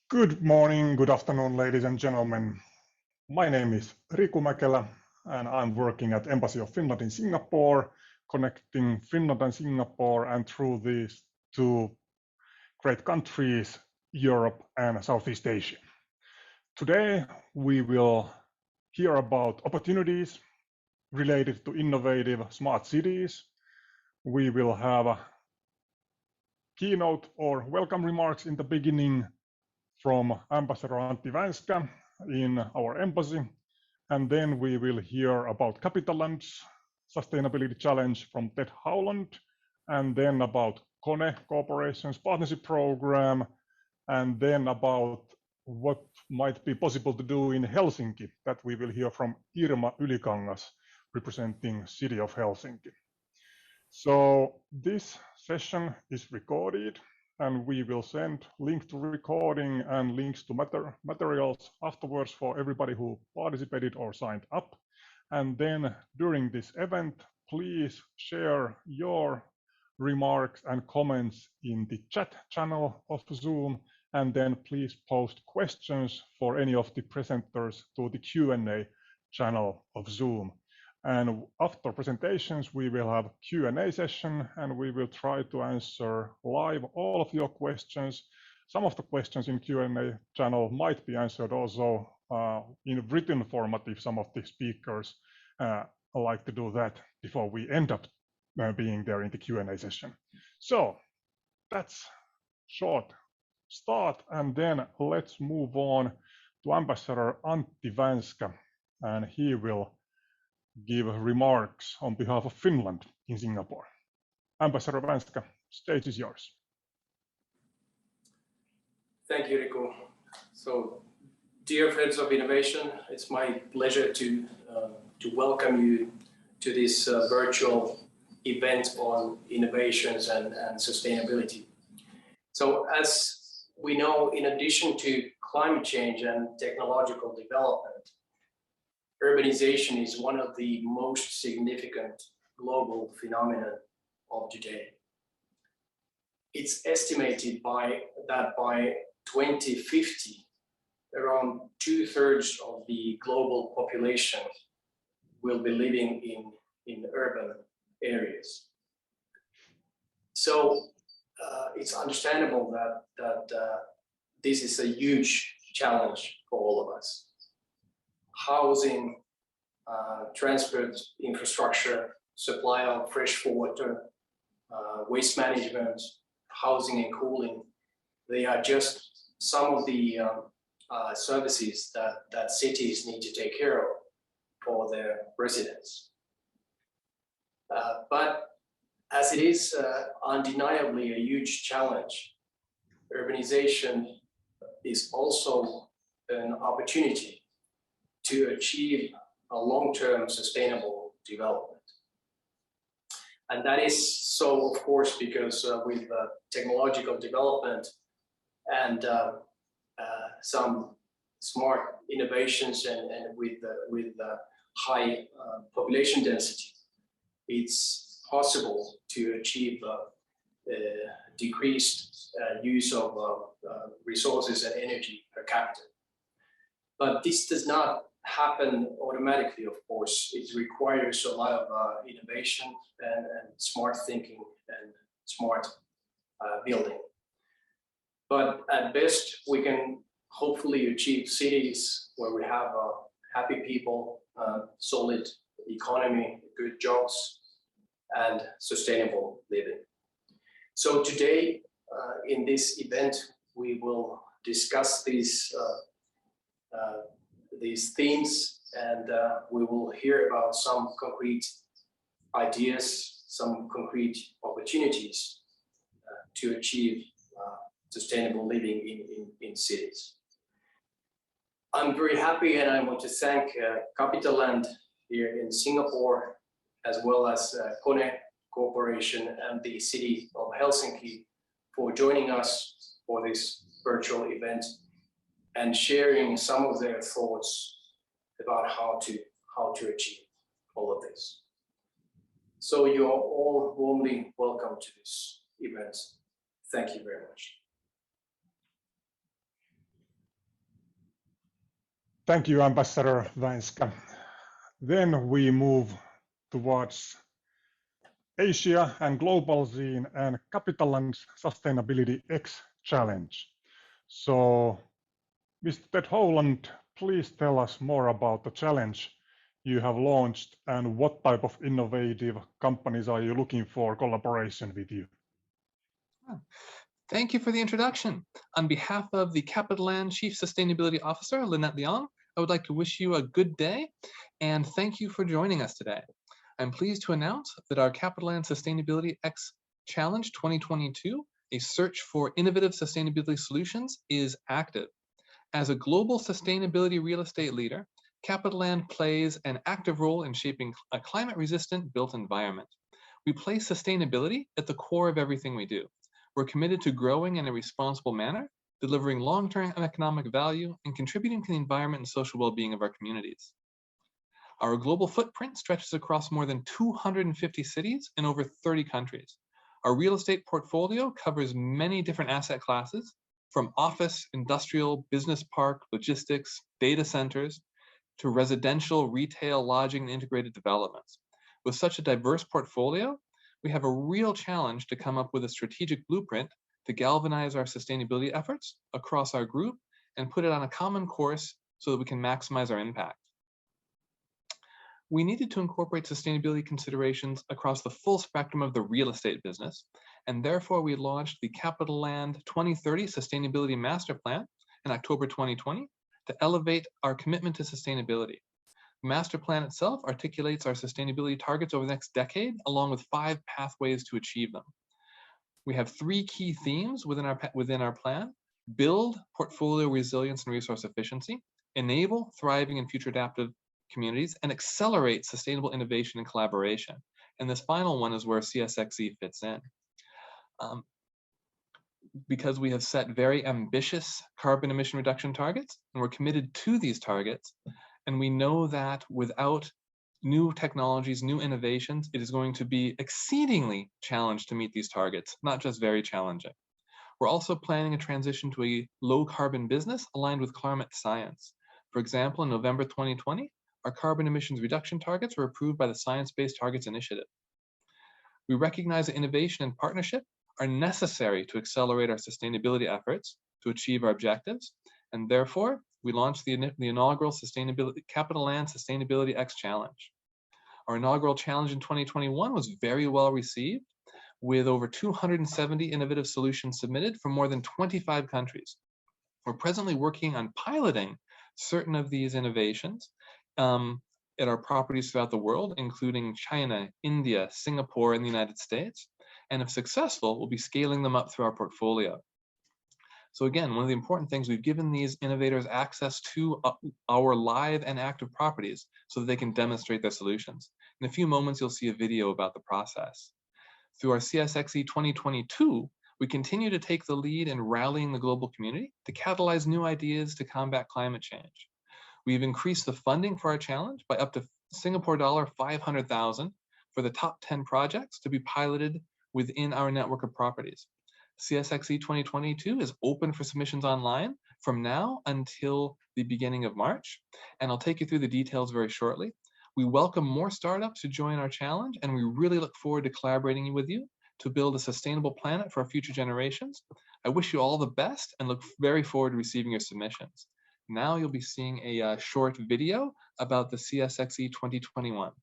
Good morning, good afternoon, ladies and gentlemen. My name is Riku Mäkelä, and I'm working at Embassy of Finland in Singapore, connecting Finland and Singapore, and through these two great countries, Europe and Southeast Asia. Today, we will hear about opportunities related to innovative smart cities. We will have a keynote or welcome remarks in the beginning from Ambassador Antti Vänskä in our embassy, and then we will hear about Capitaland's Sustainability Challenge from Ted Howland, and then about KONE Corporation's partnership program, and then about what might be possible to do in Helsinki, that we will hear from Irma Ylikangas, representing City of Helsinki. So this session is recorded, and we will send link to recording and links to materials afterwards for everybody who participated or signed up. And then during this event, please share your remarks and comments in the chat channel of Zoom, and then please post questions for any of the presenters to the Q&A channel of Zoom. And after presentations, we will have Q&A session, and we will try to answer live all of your questions. Some of the questions in Q&A channel might be answered also in written format if some of the speakers like to do that before we end up being there in the Q&A session. So that's short start, and then let's move on to Ambassador Antti Vänskä, and he will give remarks on behalf of Finland in Singapore. Ambassador Vänskä, stage is yours. Thank you, Riku. So, dear friends of innovation, it's my pleasure to welcome you to this virtual event on innovations and sustainability. So, as we know, in addition to climate change and technological development, urbanization is one of the most significant global phenomena of today. It's estimated that by 2050, around 2/3 of the global population will be living in urban areas. So it's understandable that this is a huge challenge for all of us. Housing, transport infrastructure, supply of fresh water, waste management, housing and cooling, they are just some of the services that cities need to take care of for their residents. But as it is undeniably a huge challenge, urbanization is also an opportunity to achieve a long-term sustainable development. And that is so, of course, because with technological development and some smart innovations and with high population density, it's possible to achieve decreased use of resources and energy per capita. But this does not happen automatically, of course. It requires a lot of innovation and smart thinking and smart building. But at best, we can hopefully achieve cities where we have happy people, solid economy, good jobs, and sustainable living. So today, in this event, we will discuss these themes, and we will hear about some concrete ideas, some concrete opportunities to achieve sustainable living in cities. I'm very happy, and I want to thank Capitaland here in Singapore, as well as KONE Corporation and the City of Helsinki for joining us for this virtual event and sharing some of their thoughts about how to achieve all of this. So you are all warmly welcome to this event. Thank you very much. Thank you, Ambassador Vänskä. Then we move towards Asia and Global Scene and Capital and Sustainability X Challenge. So, Mr. Ted Howland, please tell us more about the challenge you have launched and what type of innovative companies are you looking for collaboration with you? Thank you for the introduction. On behalf of the CapitaLand Chief Sustainability Officer, Lynette Leong, I would like to wish you a good day and thank you for joining us today. I'm pleased to announce that our CapitaLand Sustainability X Challenge 2022, a search for innovative sustainability solutions, is active. As a global sustainability real estate leader, CapitaLand plays an active role in shaping a climate-resistant built environment. We place sustainability at the core of everything we do. We're committed to growing in a responsible manner, delivering long-term economic value, and contributing to the environment and social well-being of our communities. Our global footprint stretches across more than 250 cities in over 30 countries. Our real estate portfolio covers many different asset classes, from office, industrial, business park, logistics, data centers, to residential, retail, lodging, and integrated developments. With such a diverse portfolio, we have a real challenge to come up with a strategic blueprint to galvanize our sustainability efforts across our group and put it on a common course so that we can maximize our impact. We needed to incorporate sustainability considerations across the full spectrum of the real estate business, and therefore we launched the CapitaLand 2030 Sustainability Master Plan in October 2020 to elevate our commitment to sustainability. The master plan itself articulates our sustainability targets over the next decade, along with 5 pathways to achieve them. We have 3 key themes within our plan: build portfolio resilience and resource efficiency, enable thriving and future adaptive communities, and accelerate sustainable innovation and collaboration. And this final one is where CSXE fits in. Because we have set very ambitious carbon emission reduction targets, and we're committed to these targets, and we know that without new technologies, new innovations, it is going to be exceedingly challenged to meet these targets, not just very challenging. We're also planning a transition to a low carbon business aligned with climate science. For example, in November 2020, our carbon emissions reduction targets were approved by the Science Based Targets Initiative. We recognize that innovation and partnership are necessary to accelerate our sustainability efforts to achieve our objectives, and therefore we launched the inaugural CapitaLand Sustainability X Challenge. Our inaugural challenge in 2021 was very well received, with over 270 innovative solutions submitted from more than 25 countries. We're presently working on piloting certain of these innovations at our properties throughout the world, including China, India, Singapore, and the United States. And if successful, we'll be scaling them up through our portfolio. So again, one of the important things, we've given these innovators access to our live and active properties so that they can demonstrate their solutions. In a few moments, you'll see a video about the process. Through our CSXE 2022, we continue to take the lead in rallying the global community to catalyze new ideas to combat climate change. We've increased the funding for our challenge by up to Singapore dollar 500,000 for the top 10 projects to be piloted within our network of properties. CSXE 2022 is open for submissions online from now until the beginning of March, and I'll take you through the details very shortly. We welcome more startups to join our challenge, and we really look forward to collaborating with you to build a sustainable planet for our future generations. I wish you all the best and look very forward to receiving your submissions. Now you'll be seeing a short video about the CSXE 2021.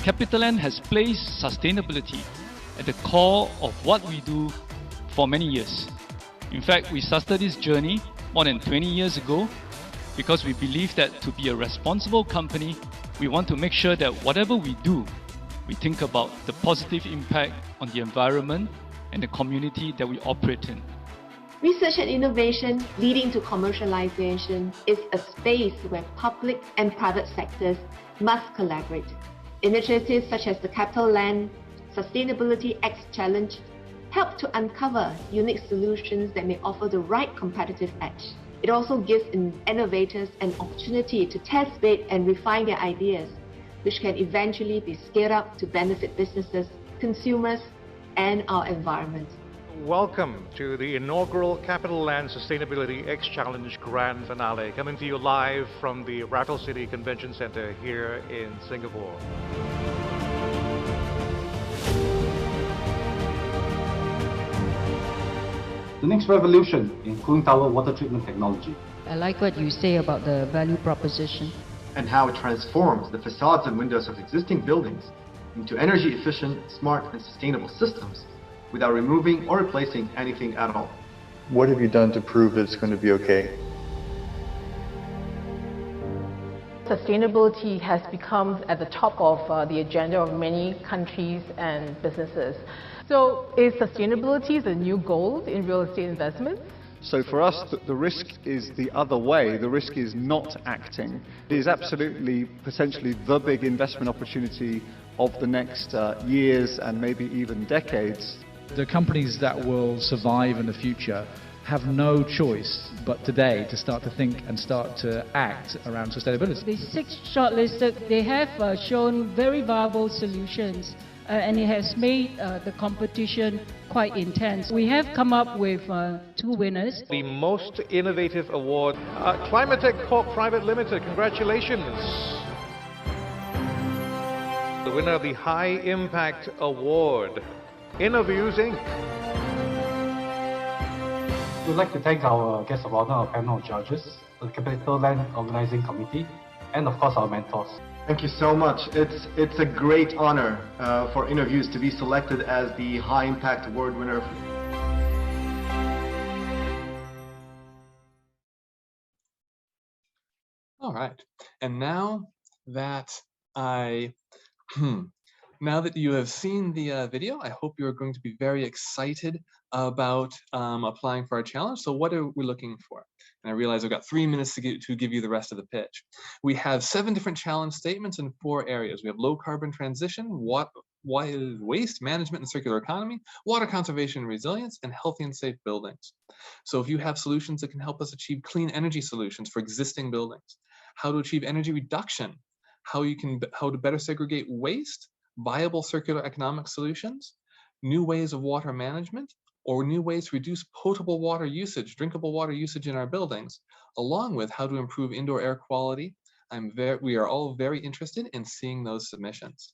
CapitaLand has placed sustainability at the core of what we do for many years. In fact, we started this journey more than 20 years ago because we believe that to be a responsible company, we want to make sure that whatever we do we think about the positive impact on the environment and the community that we operate in. Research and innovation leading to commercialization is a space where public and private sectors must collaborate. Initiatives such as the Capital Land Sustainability X Challenge help to uncover unique solutions that may offer the right competitive edge. It also gives innovators an opportunity to test bed and refine their ideas, which can eventually be scaled up to benefit businesses, consumers, and our environment. Welcome to the inaugural Capital Land Sustainability X Challenge Grand Finale, coming to you live from the Rattle City Convention Center here in Singapore. The next revolution in cooling tower water treatment technology. I like what you say about the value proposition. And how it transforms the facades and windows of existing buildings into energy efficient, smart and sustainable systems without removing or replacing anything at all. What have you done to prove that it's going to be okay? Sustainability has become at the top of the agenda of many countries and businesses. So is sustainability the new gold in real estate investments? So for us, the risk is the other way. The risk is not acting. It is absolutely, potentially, the big investment opportunity of the next years and maybe even decades. The companies that will survive in the future have no choice but today to start to think and start to act around sustainability. The 6 shortlisted, they have shown very viable solutions. And it has made the competition quite intense. We have come up with 2 winners. The Most Innovative Award, Climatech Corp Private Limited, congratulations. The winner of the High Impact Award, Innoviews Inc. We'd like to thank our guests of honor, our panel of judges, the Capital Land Organizing Committee, and of course our mentors. Thank you so much. It's a great honor for Innoviews to be selected as the High Impact Award winner. All right, and now that now that you have seen the video, I hope you're going to be very excited about applying for our challenge. So what are we looking for? And I realize I've got 3 minutes to give you the rest of the pitch. We have 7 different challenge statements in 4 areas. We have low carbon transition, waste management and circular economy, water conservation and resilience, and healthy and safe buildings. So if you have solutions that can help us achieve clean energy solutions for existing buildings, how to achieve energy reduction, how to better segregate waste, viable circular economic solutions, new ways of water management, or new ways to reduce potable water usage, drinkable water usage in our buildings, along with how to improve indoor air quality. We are all very interested in seeing those submissions.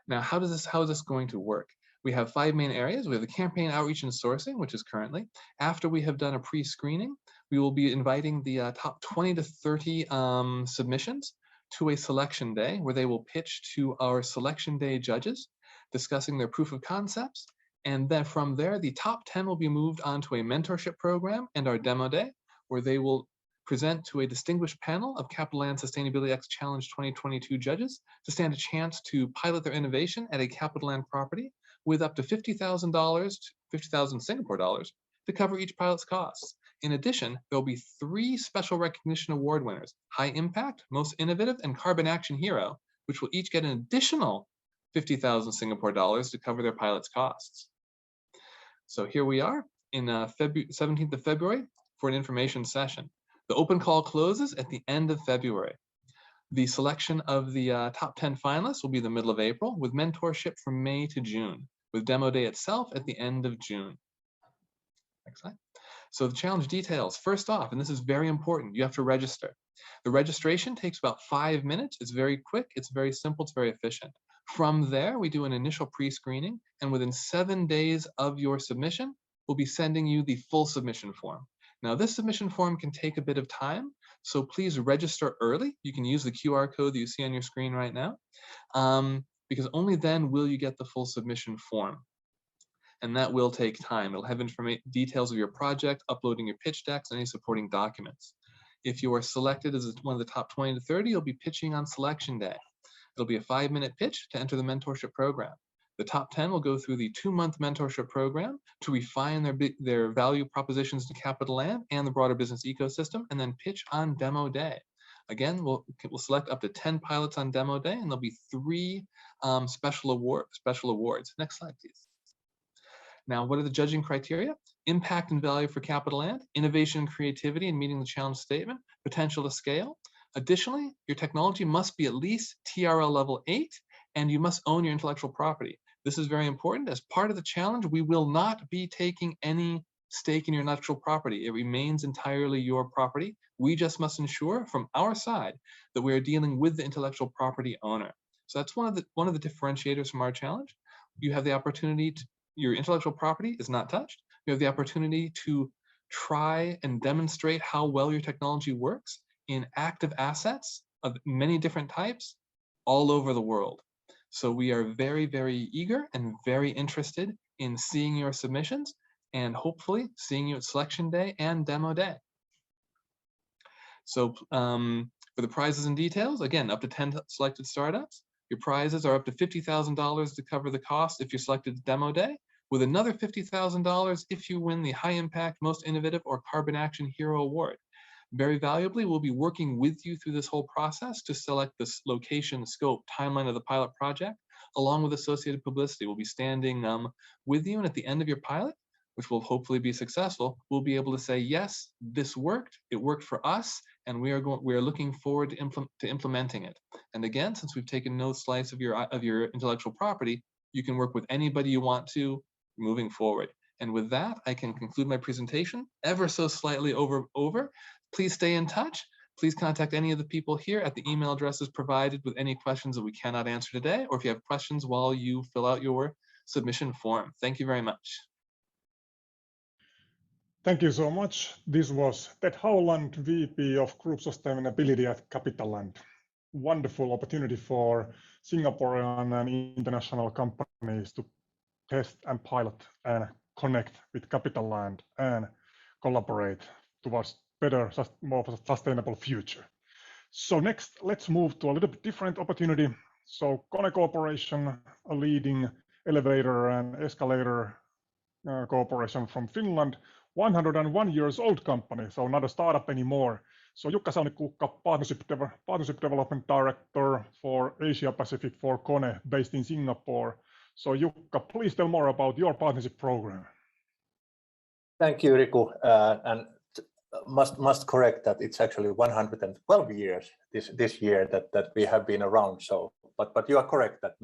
Now, how is this going to work? We have 5 main areas. We have the campaign outreach and sourcing, which is currently. After we have done a pre-screening, we will be inviting the top 20 to 30 submissions to a selection day where they will pitch to our selection day judges, discussing their proof of concepts. And then from there, the top 10 will be moved onto a mentorship program and our demo day, where they will present to a distinguished panel of Capital Land Sustainability X Challenge 2022 judges to stand a chance to pilot their innovation at a Capital Land property with up to $50,000, 50,000 Singapore dollars, to cover each pilot's costs. In addition, there will be 3 special recognition award winners, High Impact, Most Innovative, and Carbon Action Hero, which will each get an additional 50,000 Singapore dollars to cover their pilot's costs. So here we are in 17th of February for an information session. The open call closes at the end of February. The selection of the top 10 finalists will be the middle of April, with mentorship from May to June, with demo day itself at the end of June. Next slide. So the challenge details, first off, and this is very important, you have to register. The registration takes about 5 minutes. It's very quick, it's very simple, it's very efficient. From there, we do an initial pre-screening, and within 7 days of your submission, we'll be sending you the full submission form. Now, this submission form can take a bit of time, so please register early. You can use the QR code that you see on your screen right now, because only then will you get the full submission form. And that will take time. It'll have details of your project, uploading your pitch decks, and any supporting documents. If you are selected as one of the top 20 to 30, you'll be pitching on selection day. It'll be a 5-minute pitch to enter the mentorship program. The top 10 will go through the 2-month mentorship program to refine their value propositions to Capital Land and the broader business ecosystem, and then pitch on demo day. Again, we'll select up to 10 pilots on demo day, and there'll be 3 special awards. Next slide, please. Now, what are the judging criteria? Impact and value for Capital Land, innovation and creativity in meeting the challenge statement, potential to scale. Additionally, your technology must be at least TRL level 8, and you must own your intellectual property. This is very important. As part of the challenge, we will not be taking any stake in your intellectual property. It remains entirely your property. We just must ensure from our side that we are dealing with the intellectual property owner. So that's one of the differentiators from our challenge. You have the opportunity to, your intellectual property is not touched. You have the opportunity to try and demonstrate how well your technology works in active assets of many different types all over the world. So we are very, very eager and very interested in seeing your submissions and hopefully seeing you at selection day and demo day. So for the prizes and details, again, up to 10 selected startups. Your prizes are up to $50,000 to cover the cost if you're selected demo day, with another $50,000 if you win the High Impact, Most Innovative, or Carbon Action Hero Award. Very valuably, we'll be working with you through this whole process to select the location, scope, timeline of the pilot project, along with associated publicity. We'll be standing with you, and at the end of your pilot, which will hopefully be successful, we'll be able to say, yes, this worked, it worked for us, and we are looking forward to implementing it. And again, since we've taken no slice of your intellectual property, you can work with anybody you want to moving forward. And with that, I can conclude my presentation ever so slightly over. Please stay in touch. Please contact any of the people here at the email addresses provided with any questions that we cannot answer today, or if you have questions while you fill out your submission form. Thank you very much. Thank you so much. This was Ted Howland, VP of Group Sustainability at Capital Land. Wonderful opportunity for Singaporean and international companies to test and pilot and connect with Capital Land and collaborate towards better, more sustainable future. So next, let's move to a little bit different opportunity. So KONE Corporation, a leading elevator and escalator corporation from Finland, 101 years old company, so not a startup anymore. So Jukka Saunikuukka, Partnership Development Director for Asia Pacific for KONE, based in Singapore. So Jukka, please tell more about your partnership program. Thank you, Riku, and must correct that it's actually 112 years this year that we have been around. So, but you are correct that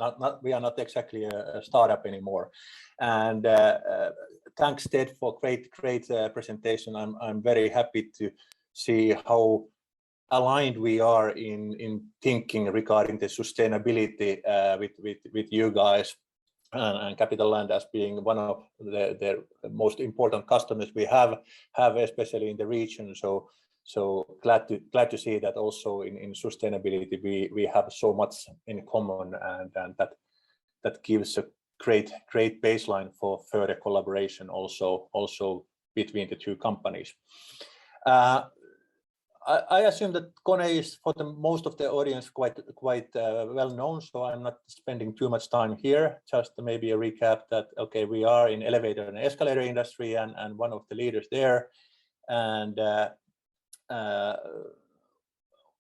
we are not exactly a startup anymore. And thanks, Ted, for great presentation. I'm very happy to see how aligned we are in thinking regarding the sustainability with you guys. And Capital Land as being one of the most important customers we have especially in the region. So glad to see that also in sustainability we have so much in common, and that gives a great baseline for further collaboration also between the two companies. I assume that KONE is, for the most of the audience, quite well known, so I'm not spending too much time here. Just maybe a recap that, okay, we are in elevator and escalator industry and one of the leaders there, and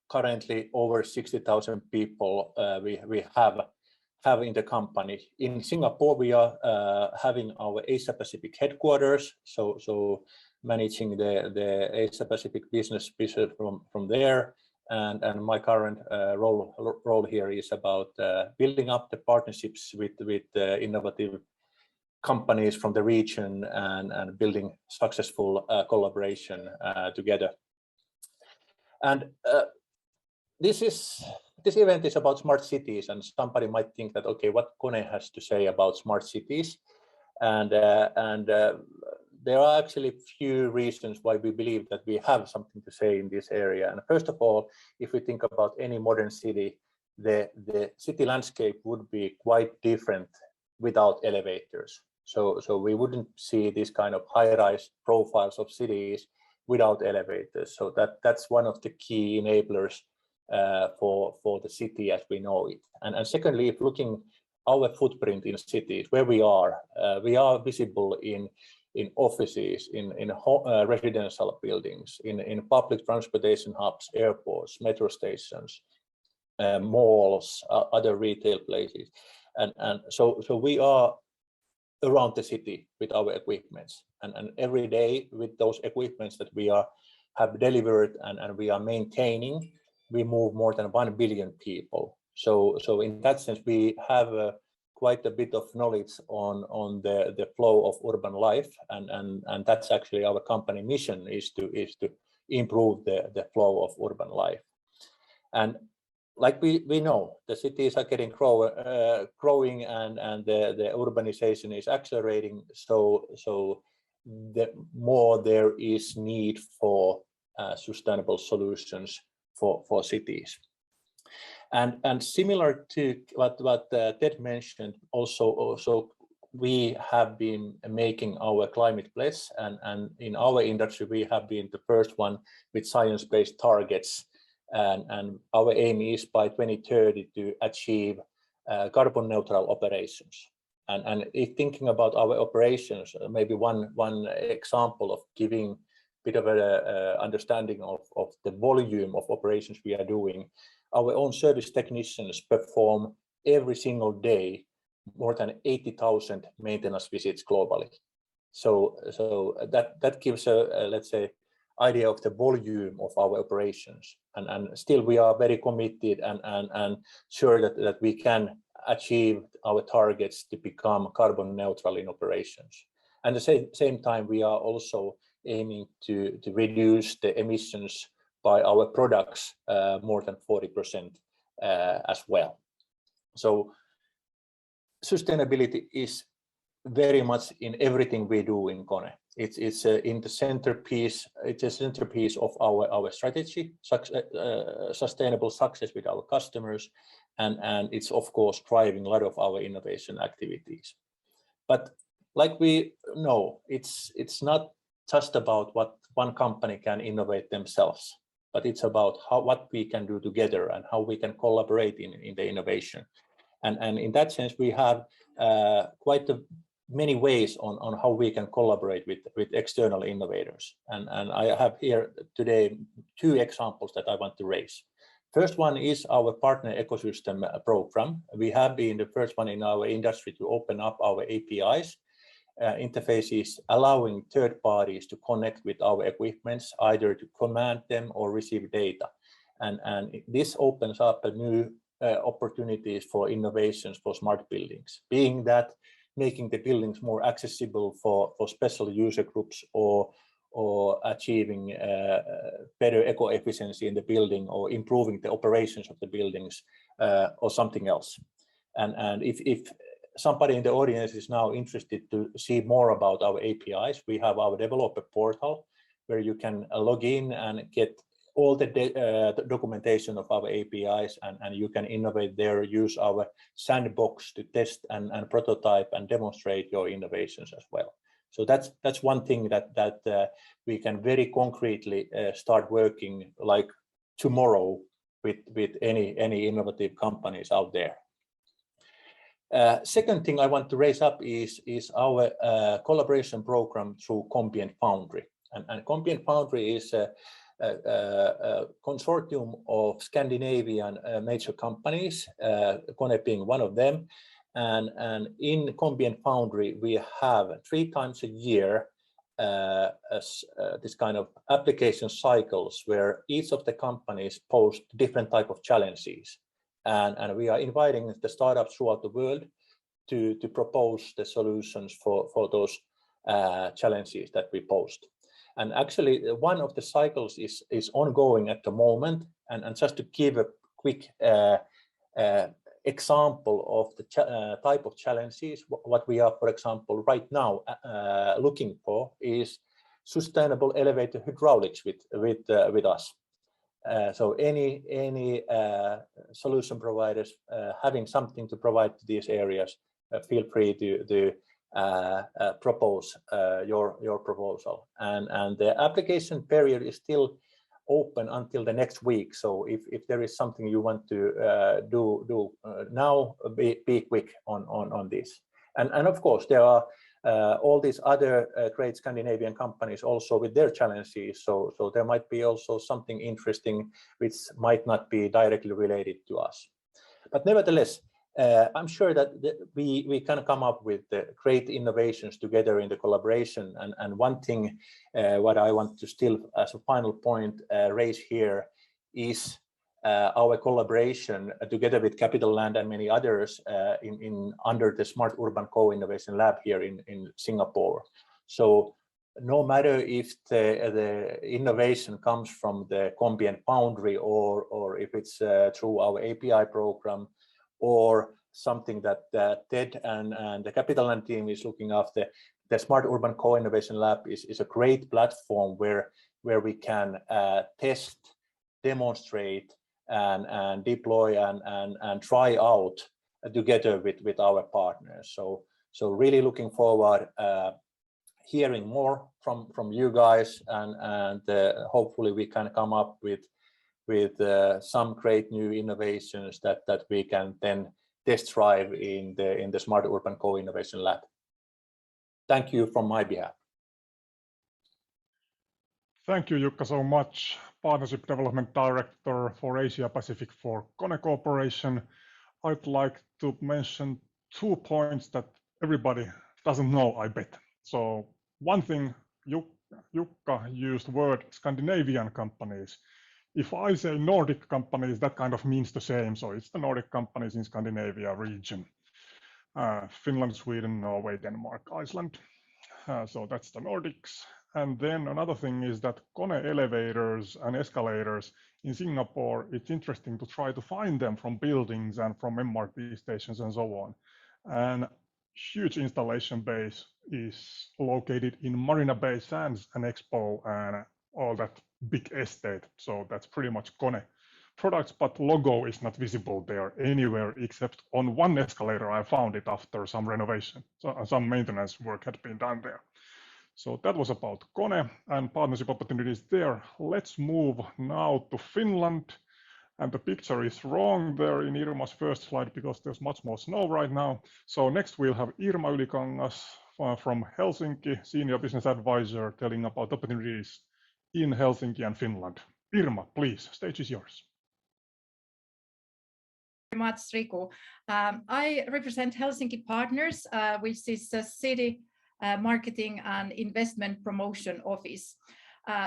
currently over 60,000 people we have in the company. In Singapore, we are having our Asia Pacific headquarters, so managing the Asia Pacific business from there, and my current role here is about building up the partnerships with innovative companies from the region and building successful collaboration together. And this event is about smart cities, and somebody might think that, okay, what KONE has to say about smart cities, and there are actually a few reasons why we believe that we have something to say in this area. And first of all, if we think about any modern city, the city landscape would be quite different without elevators. So we wouldn't see this kind of high-rise profiles of cities without elevators. So that's one of the key enablers for the city as we know it. And secondly, if looking our footprint in cities, where we are visible in offices, in residential buildings, in public transportation hubs, airports, metro stations, malls, other retail places, and so we are around the city with our equipments, and every day with those equipments that we have delivered and we are maintaining, we move more than 1 billion people. So in that sense, we have quite a bit of knowledge on the flow of urban life, and that's actually our company mission, is to improve the flow of urban life. And like we know, the cities are getting growing, and the urbanization is accelerating. So the more there is need for sustainable solutions for cities. And similar to what Ted mentioned, also we have been making our climate pledge, and in our industry we have been the first one with science-based targets, and our aim is by 2030 to achieve carbon neutral operations. And if thinking about our operations, maybe one example of giving a bit of an understanding of the volume of operations we are doing. Our own service technicians perform every single day more than 80,000 maintenance visits globally. So that gives a let's say idea of the volume of our operations, and still we are very committed and sure that we can achieve our targets to become carbon neutral in operations. And at the same time, we are also aiming to reduce the emissions by our products more than 40% as well. So sustainability is very much in everything we do in KONE. It's in the centerpiece. It's a centerpiece of our strategy, sustainable success with our customers, and it's of course driving a lot of our innovation activities. But like we know, it's not just about what one company can innovate themselves, but it's about what we can do together and how we can collaborate in the innovation. And in that sense, we have quite many ways on how we can collaborate with external innovators. And I have here today 2 examples that I want to raise. First one is our partner ecosystem program. We have been the first one in our industry to open up our APIs, interfaces allowing third parties to connect with our equipments, either to command them or receive data. And this opens up a new opportunities for innovations for smart buildings, being that making the buildings more accessible for special user groups, or achieving better eco-efficiency in the building, or improving the operations of the buildings, or something else. And if somebody in the audience is now interested to see more about our APIs, we have our developer portal where you can log in and get all the documentation of our APIs, and you can innovate there, use our sandbox to test and prototype and demonstrate your innovations as well. So that's one thing that we can very concretely start working like tomorrow with any innovative companies out there. Second thing I want to raise up is our collaboration program through Compient Foundry. And Compient Foundry is a consortium of Scandinavian major companies, KONE being one of them. And in Compient Foundry, we have 3 times a year this kind of application cycles where each of the companies post different type of challenges. And we are inviting the startups throughout the world to propose the solutions for those challenges that we post. And actually, one of the cycles is ongoing at the moment. And just to give a quick example of the type of challenges, what we are, for example, right now looking for is sustainable elevator hydraulics with us. So any solution providers having something to provide to these areas, feel free to propose your proposal. And the application period is still open until the next week. So if there is something you want to do now, be quick on this. And of course, there are all these other great Scandinavian companies also with their challenges. So there might be also something interesting which might not be directly related to us. But nevertheless, I'm sure that we can come up with great innovations together in the collaboration. And one thing what I want to still, as a final point, raise here is our collaboration together with Capital Land and many others under the Smart Urban Co-Innovation Lab here in Singapore. So no matter if the innovation comes from the Combient Foundry or if it's through our API program, or something that Ted and the Capital Land team is looking after, the Smart Urban Co-Innovation Lab is a great platform where we can test, demonstrate, and deploy and try out together with our partners. So really looking forward hearing more from you guys, and hopefully we can come up with some great new innovations that we can then test drive in the Smart Urban Co-Innovation Lab. Thank you from my behalf. Thank you, Jukka, so much. Partnership Development Director for Asia Pacific for KONE Corporation. I'd like to mention 2 points that everybody doesn't know, I bet. So one thing, Jukka used word Scandinavian companies. If I say Nordic companies, that kind of means the same. So it's the Nordic companies in Scandinavia region. Finland, Sweden, Norway, Denmark, Iceland. So that's the Nordics. And then another thing is that KONE elevators and escalators in Singapore, it's interesting to try to find them from buildings and from MRT stations and so on. And huge installation base is located in Marina Bay Sands and Expo and all that big estate. So that's pretty much KONE products, but logo is not visible there anywhere except on one escalator. I found it after some renovation. So some maintenance work had been done there. So that was about KONE and partnership opportunities there. Let's move now to Finland. And the picture is wrong there in Irma's first slide because there's much more snow right now. So next we'll have Irma Ylikangas from Helsinki, Senior Business Advisor, telling about opportunities in Helsinki and Finland. Irma, please, stage is yours. Very much, Riku. I represent Helsinki Partners, which is a city marketing and investment promotion office.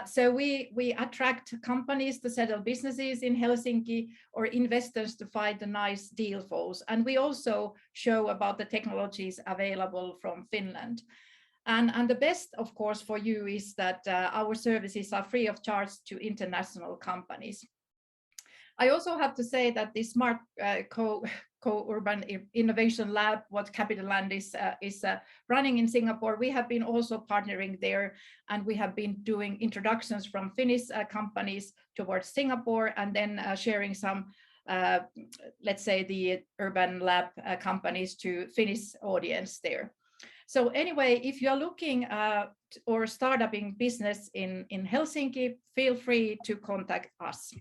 So we attract companies to settle businesses in Helsinki or investors to find the nice deal flows. And we also show about the technologies available from Finland. And the best, of course, for you is that our services are free of charge to international companies. I also have to say that the Smart Co-Urban Innovation Lab, what Capital Land is running in Singapore, we have been also partnering there, and we have been doing introductions from Finnish companies towards Singapore, and then sharing some, let's say, the urban lab companies to Finnish audience there. So anyway, if you're looking or starting business in Helsinki, feel free to contact us.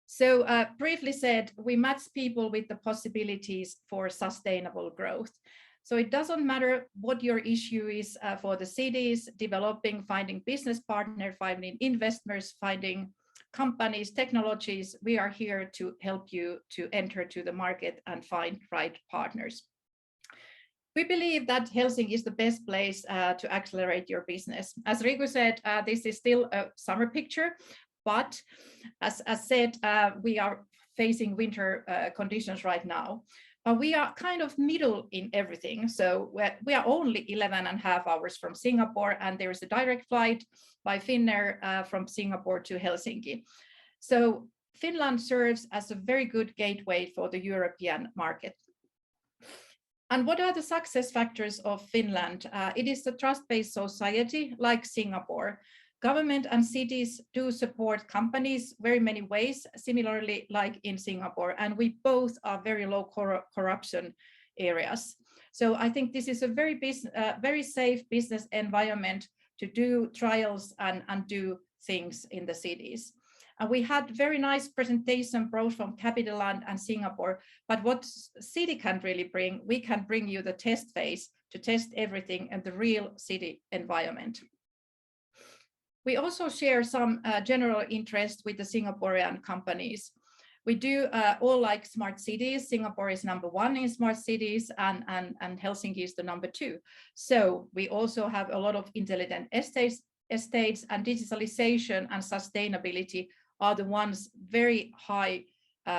So briefly said, we match people with the possibilities for sustainable growth. So it doesn't matter what your issue is for the cities, developing, finding business partner, finding investors, finding companies, technologies, we are here to help you to enter to the market and find right partners. We believe that Helsinki is the best place to accelerate your business. As Riku said, this is still a summer picture, but as said, we are facing winter conditions right now. But we are kind of middle in everything. So we are only 11.5 hours from Singapore, and there is a direct flight by Finnair from Singapore to Helsinki. So Finland serves as a very good gateway for the European market. And what are the success factors of Finland? It is a trust-based society like Singapore. Government and cities do support companies very many ways, similarly like in Singapore, and we both are very low corruption areas. So I think this is a very safe business environment to do trials and do things in the cities. And we had very nice presentation both from Capital Land and Singapore, but what city can really bring, we can bring you the test phase to test everything in the real city environment. We also share some general interest with the Singaporean companies. We do all like smart cities. Singapore is #1 in smart cities and Helsinki is the #2. So we also have a lot of intelligent estates and digitalization and sustainability are the ones very high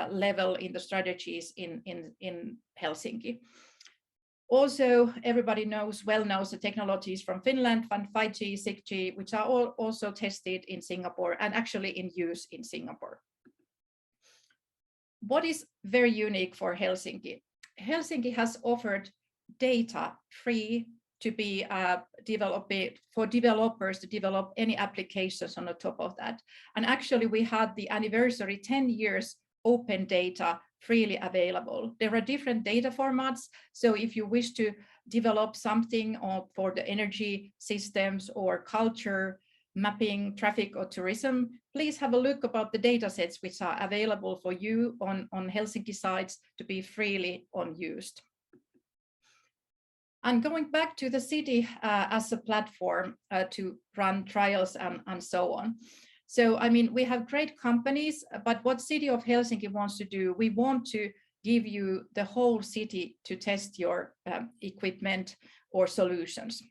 level in the strategies in Helsinki. Also, everybody well knows the technologies from Finland, 5G, 6G, which are all also tested in Singapore and actually in use in Singapore. What is very unique for Helsinki? Helsinki has offered data free to be developed for developers to develop any applications on the top of that. And actually we had the anniversary 10 years open data freely available. There are different data formats. So if you wish to develop something for the energy systems or culture, mapping, traffic or tourism, please have a look about the data sets which are available for you on Helsinki sites to be freely unused. And going back to the city as a platform to run trials and so on. So, I mean, we have great companies, but what City of Helsinki wants to do, we want to give you the whole city to test your equipment or solutions.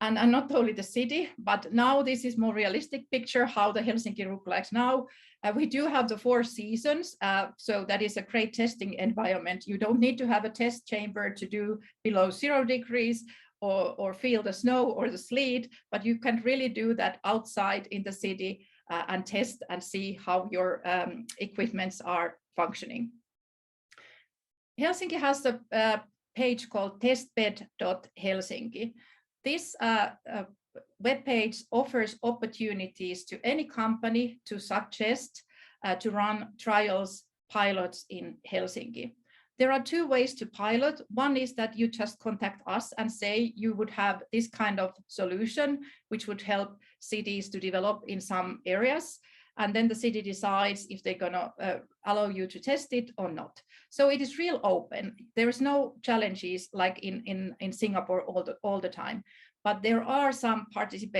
And not only the city, but now this is more realistic picture how the Helsinki looks like now. We do have the 4 seasons, so that is a great testing environment. You don't need to have a test chamber to do below 0 degrees or feel the snow or the sleet, but you can really do that outside in the city and test and see how your equipments are functioning. Helsinki has a page called testbed.helsinki. This web page offers opportunities to any company to suggest to run trials, pilots in Helsinki. There are 2 ways to pilot. One is that you just contact us and say you would have this kind of solution, which would help cities to develop in some areas. And then the city decides if they're gonna allow you to test it or not. So it is real open. There is no challenges like in Singapore all the time, but there are some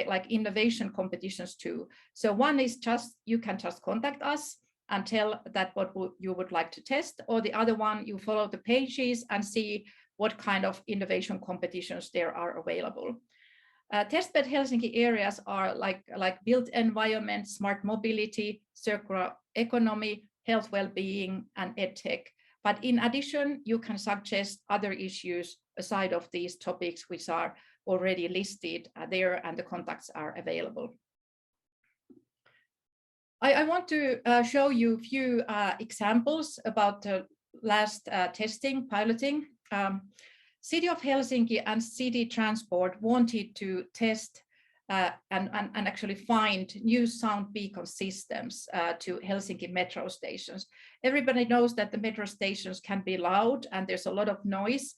like innovation competitions too. So one is just, you can just contact us and tell that what you would like to test, or the other one, you follow the pages and see what kind of innovation competitions there are available. Testbed Helsinki areas are like built environment, smart mobility, circular economy, health well-being, and edtech. But in addition, you can suggest other issues aside of these topics which are already listed there and the contacts are available. I want to show you a few examples about the last testing, piloting. City of Helsinki and City Transport wanted to test and actually find new sound beacon systems to Helsinki metro stations. Everybody knows that the metro stations can be loud and there's a lot of noise.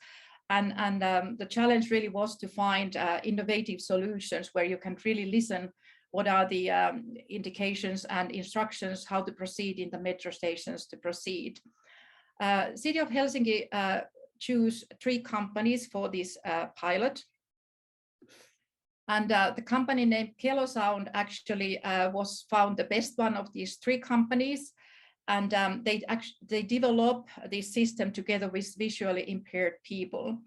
And the challenge really was to find innovative solutions where you can really listen what are the indications and instructions how to proceed in the metro stations to proceed. City of Helsinki choose 3 companies for this pilot. And the company named Kelosound actually was found the best one of these 3 companies. And they develop this system together with visually impaired people.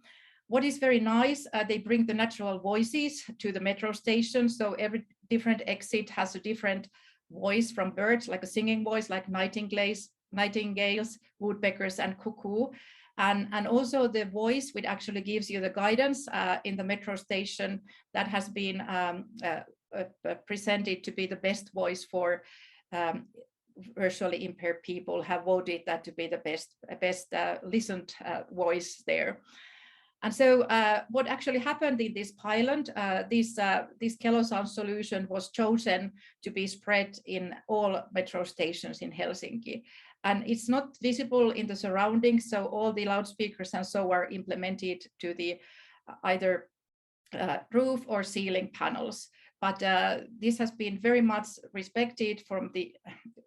What is very nice, they bring the natural voices to the metro station. So every different exit has a different voice from birds, like a singing voice, like nightingales, woodpeckers, and cuckoo. And also the voice, which actually gives you the guidance in the metro station, that has been presented to be the best voice for visually impaired people, have voted that to be the best listened voice there. And so what actually happened in this pilot, this Kelosound solution was chosen to be spread in all metro stations in Helsinki. And it's not visible in the surroundings, so all the loudspeakers and so are implemented to the either roof or ceiling panels. but this has been very much respected from the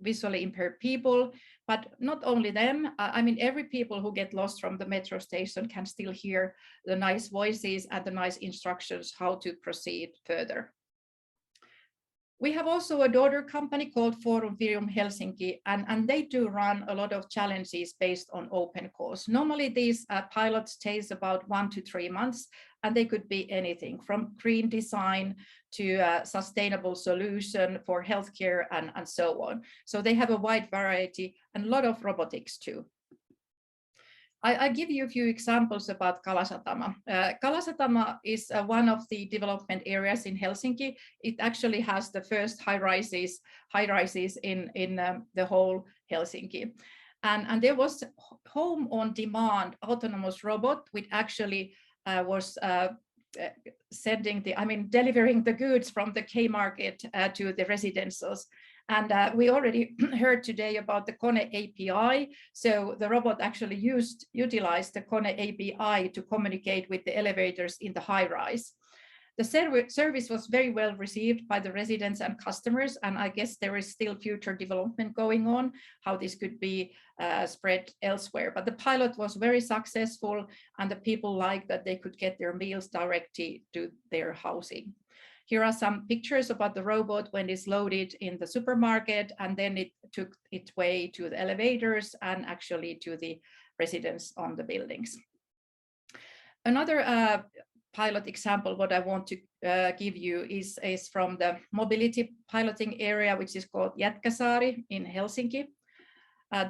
visually impaired people, but not only them. I mean, every people who get lost from the metro station can still hear the nice voices and the nice instructions how to proceed further. We have also a daughter company called Forum Virium Helsinki, and they do run a lot of challenges based on open course. Normally these pilots takes about 1 to 3 months, and they could be anything from green design to sustainable solution for healthcare and so on. So they have a wide variety and a lot of robotics too. I give you a few examples about Kalasatama. Kalasatama is one of the development areas in Helsinki. It actually has the first high rises in the whole Helsinki. And there was home on demand autonomous robot, which actually was delivering the goods from the K-market to the residentials. And we already heard today about the Kone API. So the robot actually utilized the Kone API to communicate with the elevators in the high rise. The service was very well received by the residents and customers, and I guess there is still future development going on, how this could be spread elsewhere. But the pilot was very successful, and the people liked that they could get their meals directly to their housing. Here are some pictures about the robot when it's loaded in the supermarket, and then it took its way to the elevators and actually to the residents on the buildings. Another pilot example what I want to give you is from the mobility piloting area, which is called Jätkäsaari in Helsinki.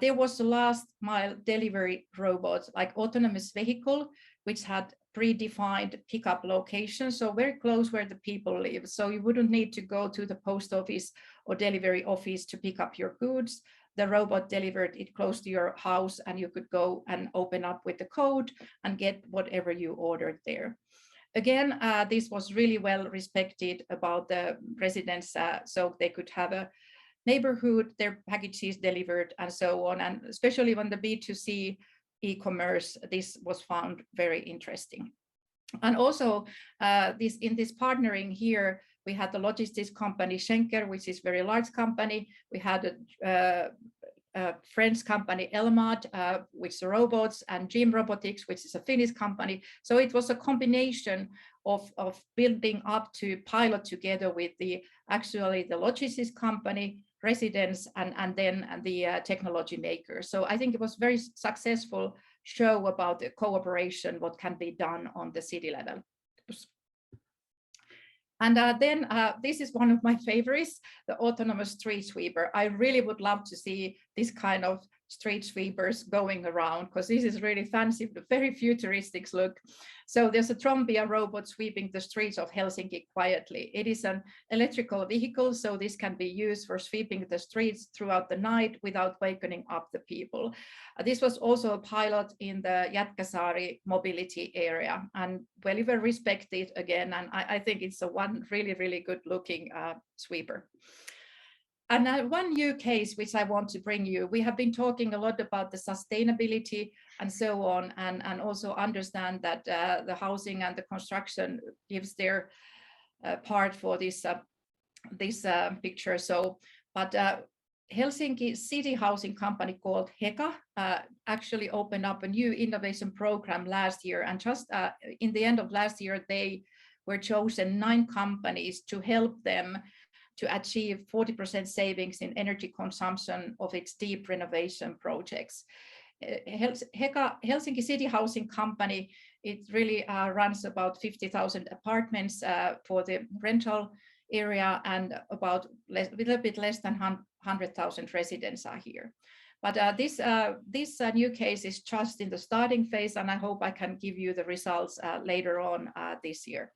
There was a last mile delivery robot, like autonomous vehicle, which had predefined pickup locations, so very close where the people live. So you wouldn't need to go to the post office or delivery office to pick up your goods. The robot delivered it close to your house, and you could go and open up with the code and get whatever you ordered there. Again, this was really well respected about the residents, so they could have a neighborhood, their packages delivered and so on. And especially when the B2C e-commerce, this was found very interesting. And also in this partnering here, we had the logistics company Schenker, which is a very large company. We had a French company Elmad, which is robots, and Jim Robotics, which is a Finnish company. So it was a combination of building up to pilot together with the logistics company, residents, and then the technology makers. So I think it was very successful show about the cooperation, what can be done on the city level. And then this is one of my favorites, the autonomous street sweeper. I really would love to see this kind of street sweepers going around, because this is really fancy, very futuristic look. So there's a Trombia robot sweeping the streets of Helsinki quietly. It is an electrical vehicle, so this can be used for sweeping the streets throughout the night without wakening up the people. This was also a pilot in the Jätkäsaari mobility area, and very well respected again. And I think it's a one really, really good looking sweeper. And one new case which I want to bring you, we have been talking a lot about the sustainability and so on, and also understand that the housing and the construction gives their part for this picture. So, but Helsinki city housing company called Heka actually opened up a new innovation program last year, and just in the end of last year, they were chosen 9 companies to help them to achieve 40% savings in energy consumption of its deep renovation projects. Helsinki City Housing Company, it really runs about 50,000 apartments for the rental area, and about a little bit less than 100,000 residents are here. But this new case is just in the starting phase, and I hope I can give you the results later on this year.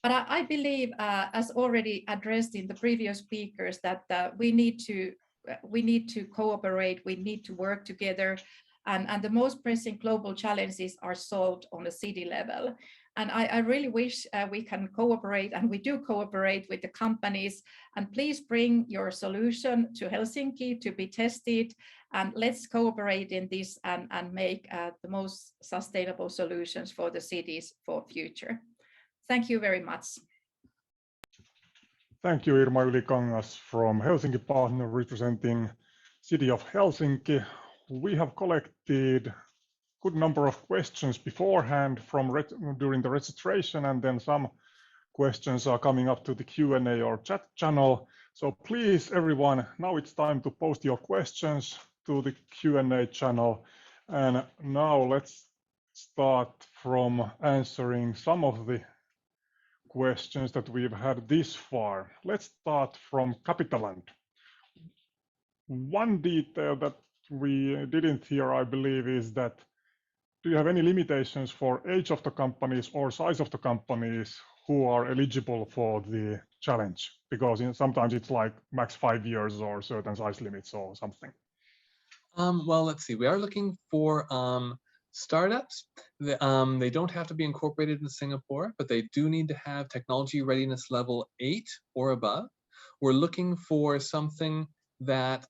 But I believe, as already addressed in the previous speakers, that we need to cooperate, we need to work together, and the most pressing global challenges are solved on the city level. And I really wish we can cooperate, and we do cooperate with the companies. And please bring your solution to Helsinki to be tested, and let's cooperate in this and make the most sustainable solutions for the cities for future. Thank you very much. Thank you, Irma Ylikangas from Helsinki Partner representing City of Helsinki. We have collected good number of questions beforehand during the registration, and then some questions are coming up to the Q&A or chat channel. So please, everyone, now it's time to post your questions to the Q&A channel. And now let's start from answering some of the questions that we've had this far. Let's start from Capitaland. One detail that we didn't hear, I believe, is that do you have any limitations for age of the companies or size of the companies who are eligible for the challenge? Because sometimes it's like max 5 years or certain size limits or something. Well, let's see. We are looking for startups. They don't have to be incorporated in Singapore, but they do need to have technology readiness level 8 or above. We're looking for something that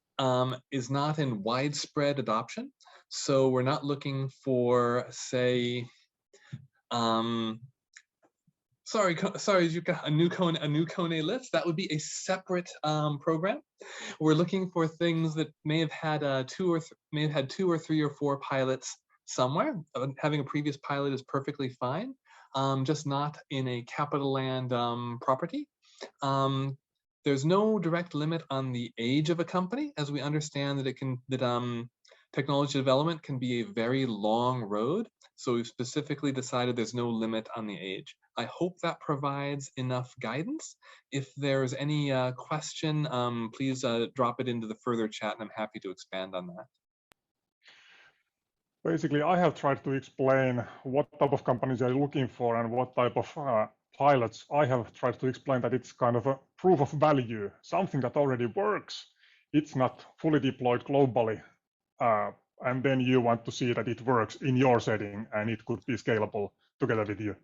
is not in widespread adoption. So we're not looking for, say, sorry, Jukka, a new Kone list. That would be a separate program. We're looking for things that may have had 2 or 3 or 4 pilots somewhere. Having a previous pilot is perfectly fine, just not in a capital land property. There's no direct limit on the age of a company, as we understand that technology development can be a very long road. So we've specifically decided there's no limit on the age. I hope that provides enough guidance. If there's any question, please drop it into the further chat, and I'm happy to expand on that. Basically, I have tried to explain what type of companies are looking for and what type of pilots. I have tried to explain that it's kind of a proof of value, something that already works. It's not fully deployed globally. And then you want to see that it works in your setting and it could be scalable together with you.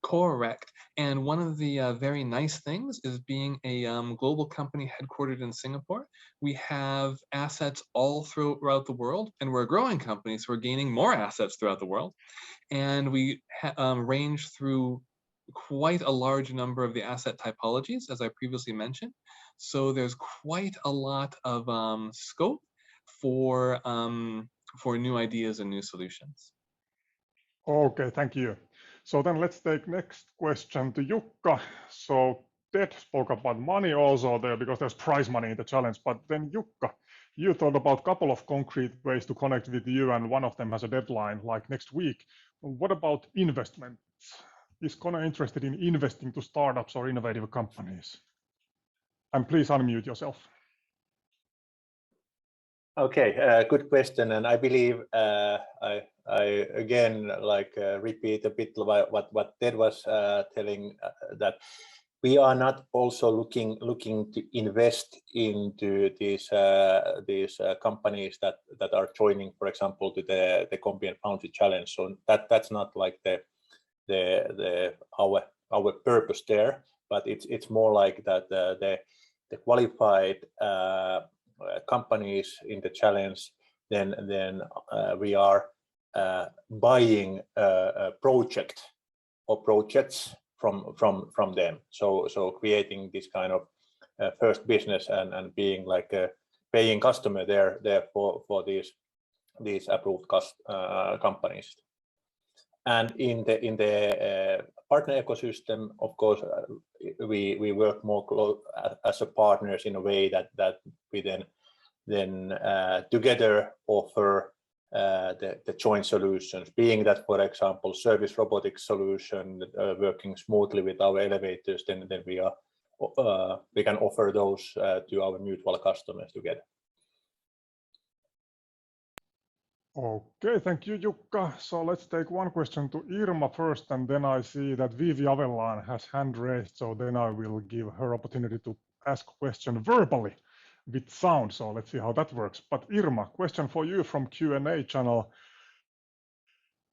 Correct. And one of the very nice things is being a global company headquartered in Singapore. We have assets all throughout the world, and we're a growing company, so we're gaining more assets throughout the world. And we range through quite a large number of the asset typologies, as I previously mentioned. So there's quite a lot of scope for new ideas and new solutions. Okay, thank you. So then let's take next question to Jukka. So Ted spoke about money also there because there's prize money in the challenge, but then Jukka, you thought about a couple of concrete ways to connect with you, and one of them has a deadline like next week. What about investments? Is Kone interested in investing to startups or innovative companies? And please unmute yourself. Okay, good question, and I believe I again repeat a bit about what Ted was telling, that we are not also looking to invest into these companies that are joining, for example, to the Combi & Foundry Challenge. So that's not like our purpose there, but it's more like that the qualified companies in the challenge, then we are buying a project or projects from them. So creating this kind of first business and being like a paying customer there for these approved companies. And in the partner ecosystem, of course, we work more as a partners in a way that we then together offer the joint solutions, being that, for example, service robotics solution working smoothly with our elevators, then we can offer those to our mutual customers together. Okay, thank you, Jukka. So let's take one question to Irma first, and then I see that Vivi Avellan has hand raised, so then I will give her opportunity to ask a question verbally with sound. So let's see how that works. But Irma, question for you from Q&A channel.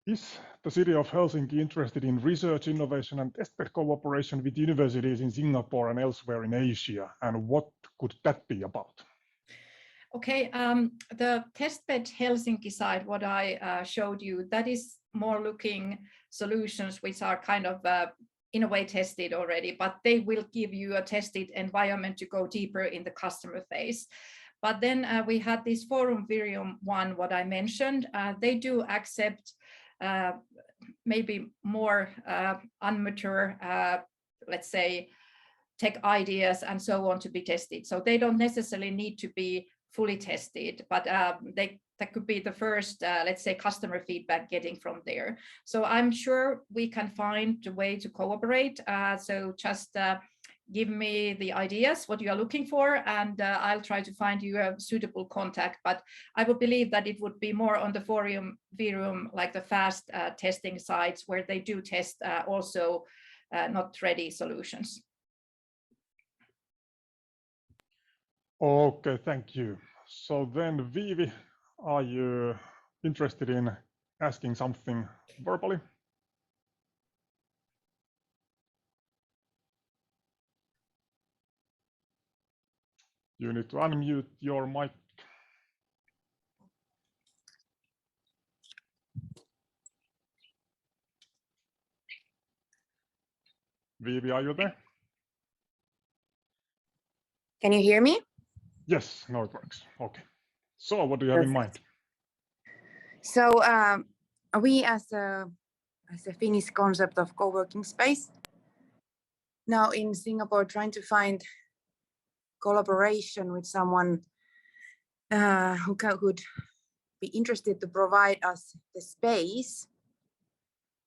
Is the City of Helsinki interested in research, innovation and testbed cooperation with universities in Singapore and elsewhere in Asia? And what could that be about? Okay, the testbed Helsinki side, what I showed you, that is more looking solutions which are kind of in a way tested already, but they will give you a tested environment to go deeper in the customer phase. But then we had this Forum Virium one, what I mentioned. They do accept maybe more unmature, let's say, tech ideas and so on to be tested. So they don't necessarily need to be fully tested, but that could be the first, let's say, customer feedback getting from there. So I'm sure we can find a way to cooperate. So just give me the ideas, what you are looking for, and I'll try to find you a suitable contact. But I would believe that it would be more on the Forum Virium, like the fast testing sites where they do test also not ready solutions. Okay, thank you. So then, Vivi, are you interested in asking something verbally? You need to unmute your mic. Vivi, are you there? Can you hear me? Yes, now it works. Okay. So what do you have in mind? So we as a Finnish concept of co-working space, now in Singapore trying to find collaboration with someone who could be interested to provide us the space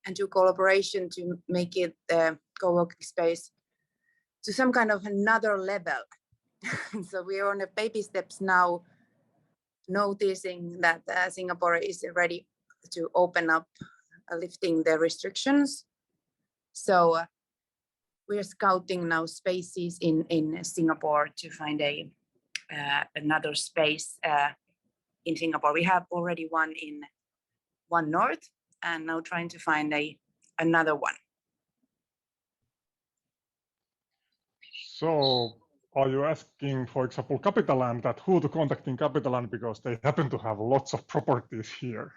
and do collaboration to make it the co-working space to some kind of another level. So we are on the baby steps now, noticing that Singapore is ready to open up, lifting the restrictions. So we are scouting now spaces in Singapore to find another space in Singapore. We have already one north, and now trying to find another one. So are you asking, for example, Capitaland, that who to contact in Capitaland because they happen to have lots of properties here?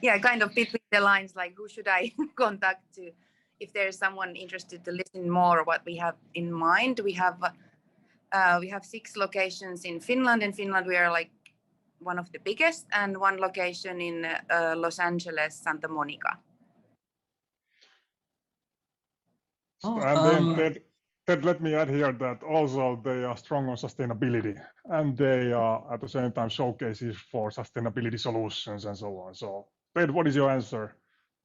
Yeah, kind of between the lines, like who should I contact to if there's someone interested to listen more what we have in mind. We have 6 locations in Finland. In Finland, we are like one of the biggest, and 1 location in Los Angeles, Santa Monica. And then Ted, let me add here that also they are strong on sustainability, and they are at the same time showcases for sustainability solutions and so on. So Ted, what is your answer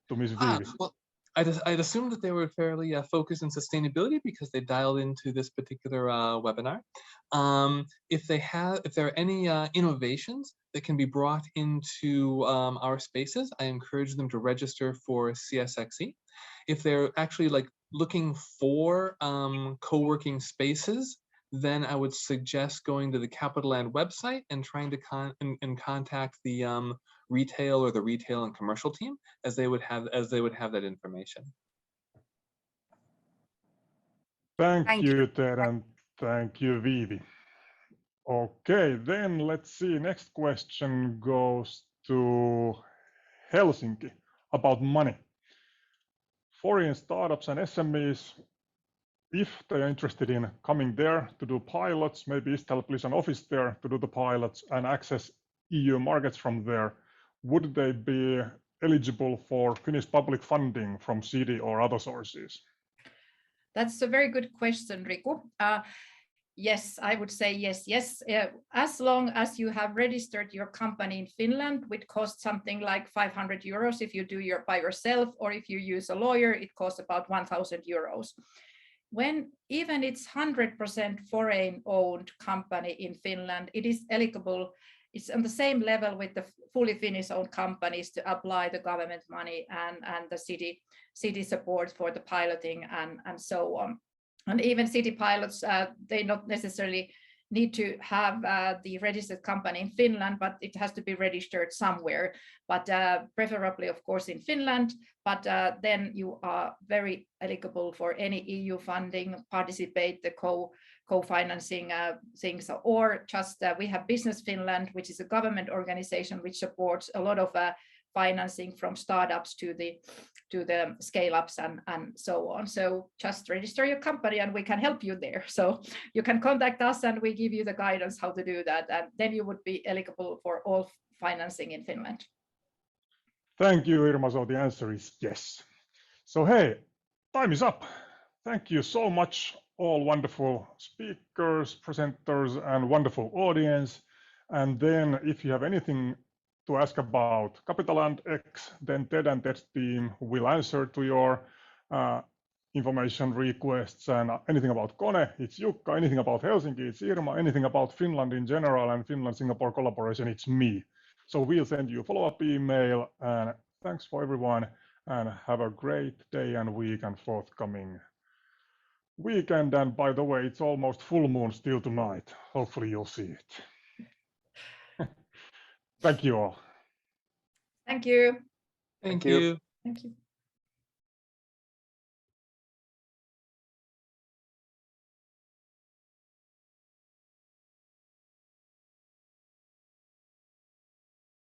to Ms. Vivi? Well, I'd assume that they were fairly focused on sustainability because they dialed into this particular webinar. If there are any innovations that can be brought into our spaces, I encourage them to register for CSXE. If they're actually like looking for co-working spaces, then I would suggest going to the Capitaland website and trying to contact the retail or the retail and commercial team, as they would have that information. Thank you, Ted, and thank you, Vivi. Okay, then let's see. Next question goes to Helsinki about money. Foreign startups and SMEs, if they are interested in coming there to do pilots, maybe establish an office there to do the pilots and access EU markets from there, would they be eligible for Finnish public funding from CD or other sources? That's a very good question, Riku. Yes, I would say yes. As long as you have registered your company in Finland, which costs something like 500 euros if you do by yourself, or if you use a lawyer, it costs about 1,000 euros. When even it's 100% foreign-owned company in Finland, it is eligible. It's on the same level with the fully Finnish-owned companies to apply the government money and the city support for the piloting and so on. And even city pilots, they not necessarily need to have the registered company in Finland, but it has to be registered somewhere, but preferably, of course, in Finland. But then you are very eligible for any EU funding, participate the co-financing things, or just we have Business Finland, which is a government organization which supports a lot of financing from startups to the scale-ups and so on. So just register your company and we can help you there. So you can contact us and we give you the guidance how to do that, and then you would be eligible for all financing in Finland. Thank you, Irma. So the answer is yes. So hey, time is up. Thank you so much, all wonderful speakers, presenters, and wonderful audience. And then if you have anything to ask about Capitaland X, then Ted and Ted's team will answer to your information requests, and anything about Kone, it's Jukka, anything about Helsinki, it's Irma, anything about Finland in general and Finland-Singapore collaboration, it's me. So we'll send you a follow-up email, and thanks for everyone, and have a great day and week and forthcoming weekend. And by the way, it's almost full moon still tonight. Hopefully you'll see it. Thank you all. Thank you. Thank you. Thank you.